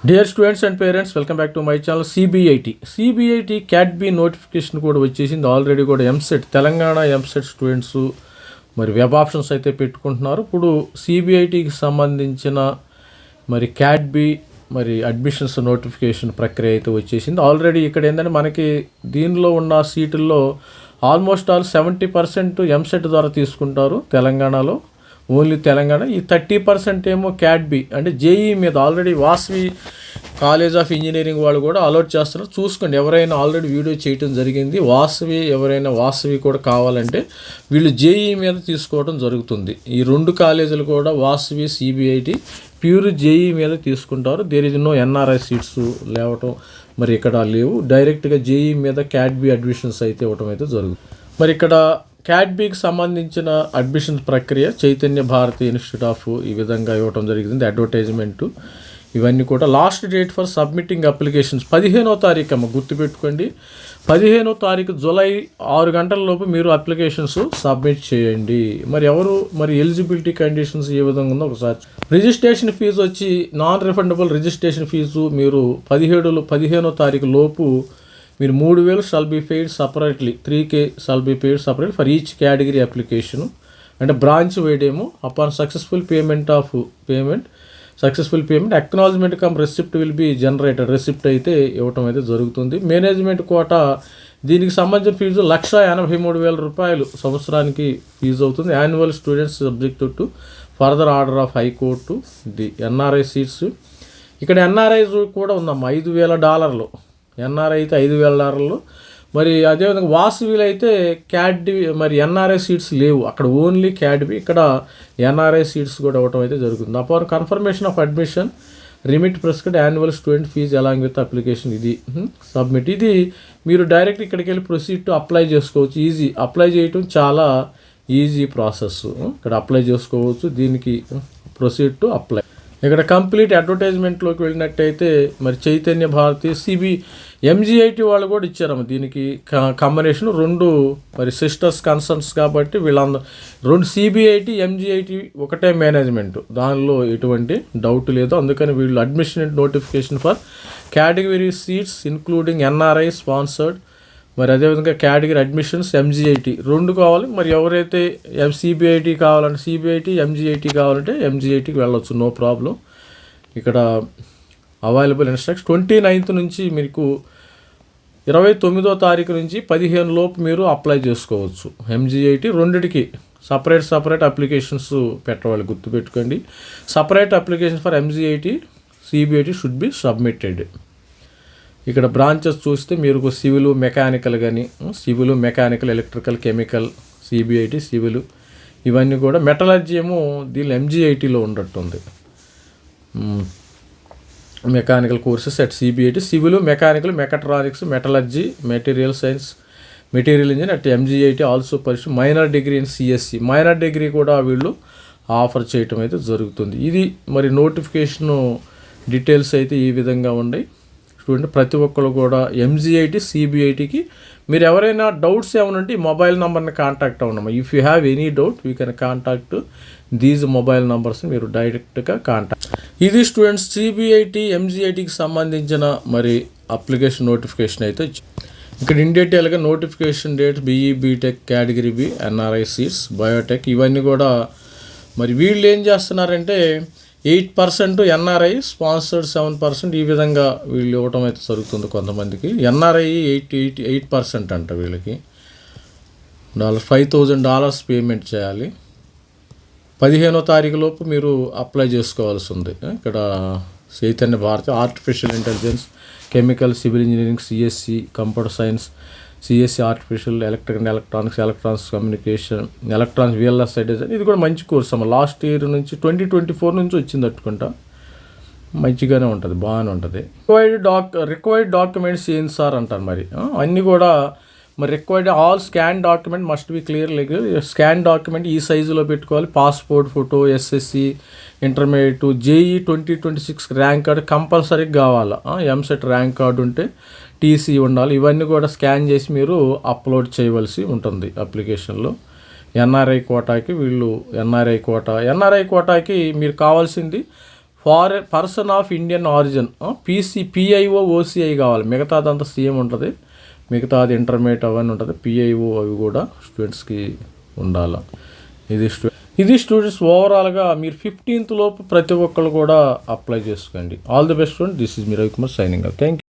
Dear students and parents, welcome back to my channel. CBIT cat B notification కూడా వచ్చేసింది already. కూడా EAMCET Telangana EAMCET students మరి web options అయితే పెట్టుకుంటున్నారు. ఇప్పుడు సిబిఐటికి సంబంధించిన మరి క్యాట్ బి మరి అడ్మిషన్స్ నోటిఫికేషన్ ప్రక్రియ అయితే వచ్చేసింది ఆల్రెడీ. ఇక్కడ ఏంటంటే మనకి దీనిలో ఉన్న సీటుల్లో ఆల్మోస్ట్ ఆల్ 70% ఎంసెట్ ద్వారా తీసుకుంటారు తెలంగాణలో, ఓన్లీ తెలంగాణ. ఈ 30% ఏమో క్యాట్ బి అంటే జేఈ మీద already Vasavi college of engineering వాళ్ళు కూడా అలౌట్ చేస్తున్నారు. చూసుకోండి, ఎవరైనా ఆల్రెడీ వీడియో చేయటం జరిగింది. వాసవి కూడా కావాలంటే వీళ్ళు జేఈ మీద తీసుకోవడం జరుగుతుంది. ఈ రెండు కాలేజీలు కూడా వాసవి, సిబిఐటి ప్యూర్ జేఈ మీద తీసుకుంటారు. There is no NRI seats లేవటం మరి ఇక్కడ లేవు. డైరెక్ట్గా జేఈ మీద క్యాట్ బి అడ్మిషన్స్ అయితే ఇవ్వటం అయితే జరుగుతుంది. మరి ఇక్కడ క్యాట్ బికి సంబంధించిన అడ్మిషన్ ప్రక్రియ చైతన్య భారతి ఇన్స్టిట్యూట్ ఆఫ్ ఈ విధంగా ఇవ్వటం జరిగింది. అడ్వర్టైజ్మెంటు ఇవన్నీ కూడా. Last date for submitting applications 15వ తారీఖు అమ్మ, గుర్తుపెట్టుకోండి. 15వ తారీఖు జూలై 6 గంటల లోపు మీరు అప్లికేషన్స్ సబ్మిట్ చేయండి. మరి ఎలిజిబిలిటీ కండిషన్స్ ఏ విధంగా ఉందో ఒకసారి. రిజిస్ట్రేషన్ ఫీజు వచ్చి నాన్ రిఫండబుల్ రిజిస్ట్రేషన్ ఫీజు మీరు 15వ తారీఖు లోపు మీరు 3,000 shall be paid separately, 3K shall be paid separate for each category application. అంటే బ్రాంచ్ వేయడేమో upon successful payment acknowledgement cum receipt will be generated. Receipt అయితే ఇవ్వటం అయితే జరుగుతుంది. మేనేజ్మెంట్ కోటా దీనికి సంబంధించిన ఫీజు 1,83,000 రూపాయలు సంవత్సరానికి ఫీజు అవుతుంది. Annual students subject to further order of high court. The NRI seats ఇక్కడ ఎన్ఆర్ఐ కూడా ఉందమ్మా, $5,000. ఎన్ఆర్ఐ అయితే $5,000. మరి అదేవిధంగా వాసవిలో అయితే మరి ఎన్ఆర్ఐ సీట్స్ లేవు, అక్కడ ఓన్లీ క్యాడ్బి. ఇక్కడ ఎన్ఆర్ఐ సీట్స్ కూడా ఇవ్వటం అయితే జరుగుతుంది. Upon confirmation of admission remit prescribed annual student fee along with application ఇది సబ్మిట్. ఇది మీరు డైరెక్ట్ ఇక్కడికి వెళ్ళి ప్రొసీడ్ టు అప్లై చేసుకోవచ్చు. ఈజీ, అప్లై చేయటం చాలా ఈజీ ప్రాసెస్. ఇక్కడ అప్లై చేసుకోవచ్చు. దీనికి ప్రొసీడ్ టు అప్లై. ఇక్కడ కంప్లీట్ అడ్వర్టైజ్మెంట్లోకి వెళ్ళినట్టయితే మరి చైతన్య భారతి, ఎంజీఐటి వాళ్ళు కూడా ఇచ్చారమ్మ. దీనికి కాంబినేషన్ 2 మరి సిస్టర్స్ కన్సర్న్స్ కాబట్టి వీళ్ళందరూ 2 సిబిఐటి ఎంజీఐటి ఒకటే మేనేజ్మెంట్, దానిలో ఎటువంటి డౌట్ లేదు. అందుకని వీళ్ళు admission notification for category seats including NRI sponsored, మరి అదేవిధంగా కేటగిరీ అడ్మిషన్స్ ఎంజీఐటి 2 కావాలి. మరి ఎవరైతే సిబిఐటి కావాలంటే సిబిఐటి, ఎంజీఐటి కావాలంటే ఎంజీఐటికి వెళ్ళొచ్చు, నో ప్రాబ్లం. ఇక్కడ అవైలబుల్ ఇన్స్ట్రక్షన్ 29th నుంచి మీకు 29వ తారీఖు నుంచి 15 లోపు మీరు అప్లై చేసుకోవచ్చు. ఎంజీఐటి రెండిటికి సపరేట్ అప్లికేషన్స్ పెట్టవాలి, గుర్తుపెట్టుకోండి. Separate application for MGIT, CBIT should be submitted. ఇక్కడ బ్రాంచెస్ చూస్తే మీరు సివిల్ మెకానికల్ కానీ, ఎలక్ట్రికల్, కెమికల్, సిబిఐటి సివిల్ ఇవన్నీ కూడా. మెటలర్జీ ఏమో దీనిలో ఎంజీఐటీలో ఉన్నట్టుంది. Mechanical courses at CBIT, civil, mechanical, mechatronics, metallurgy, material science, material engineer at MGIT also పరిస్థితి. Minor degree in CSC, minor degree కూడా వీళ్ళు ఆఫర్ చేయటం అయితే జరుగుతుంది. ఇది మరి నోటిఫికేషను డీటెయిల్స్ అయితే ఈ విధంగా ఉన్నాయి. చూడండి, ప్రతి ఒక్కరు కూడా ఎంజీఐటి, సిబిఐటికి మీరు ఎవరైనా డౌట్స్ ఏమైనా ఉంటే ఈ మొబైల్ నెంబర్ని కాంటాక్ట్ అవ్వడమ్మా. If you have any doubt you can contact these mobile నెంబర్స్ని మీరు డైరెక్ట్గా కాంటాక్ట్. ఇది స్టూడెంట్స్ సిబిఐటి, ఎంజీఐటికి సంబంధించిన మరి అప్లికేషన్ నోటిఫికేషన్ అయితే ఇక్కడ ఇన్ డీటెయిల్గా notification date BE, B Tech, category B, NRI seats, biotech ఇవన్నీ కూడా. మరి వీళ్ళు ఏం చేస్తున్నారంటే 8% ఎన్ఆర్ఐ స్పాన్సర్డ్, 7% ఈ విధంగా వీళ్ళు ఇవ్వటం అయితే జరుగుతుంది కొంతమందికి. ఎన్ఆర్ఐ 8% అంట. వీళ్ళకి $5,000 పేమెంట్ చేయాలి. 15వ తారీఖు లోపు మీరు అప్లై చేసుకోవాల్సి ఉంది. ఇక్కడ Chaitanya Bharathi artificial intelligence, chemical, civil engineering, CSC, computer science, CSC artificial, electronics communication, electronics, VLSI design. ఇది కూడా మంచి కోర్స్ అమ్మ. లాస్ట్ ఇయర్ నుంచి 2024 నుంచి వచ్చింది అట్టుకుంటా. మంచిగానే ఉంటుంది, బాగానే ఉంటుంది. రిక్వైర్డ్ డాక్యుమెంట్స్ ఏం సార్ అంటారు. మరి అన్నీ కూడా మరి required all scan document must be clear. Scan document ఈ సైజులో పెట్టుకోవాలి. Passport photo, SSC, intermediate, JEE 2026 rank card కంపల్సరీగా కావాలా. ఎంసెట్ ర్యాంక్ కార్డు ఉంటే టీసీ ఉండాలి. ఇవన్నీ కూడా స్కాన్ చేసి మీరు అప్లోడ్ చేయవలసి ఉంటుంది అప్లికేషన్లో. ఎన్ఆర్ఐ కోటాకి మీరు కావాల్సింది person of Indian origin PIO OCI కావాలి. మిగతాదంతా సేమ్ ఉంటుంది. మిగతాది ఇంటర్మీడియట్ అవన్నీ ఉంటుంది. పిఐఓ అవి కూడా స్టూడెంట్స్కి ఉండాలి. ఇది స్టూడెంట్స్ ఓవరాల్గా మీరు 15th లోపు ప్రతి ఒక్కళ్ళు కూడా అప్లై చేసుకోండి. All the best student. This is me Ravikumar signing off. Thank you.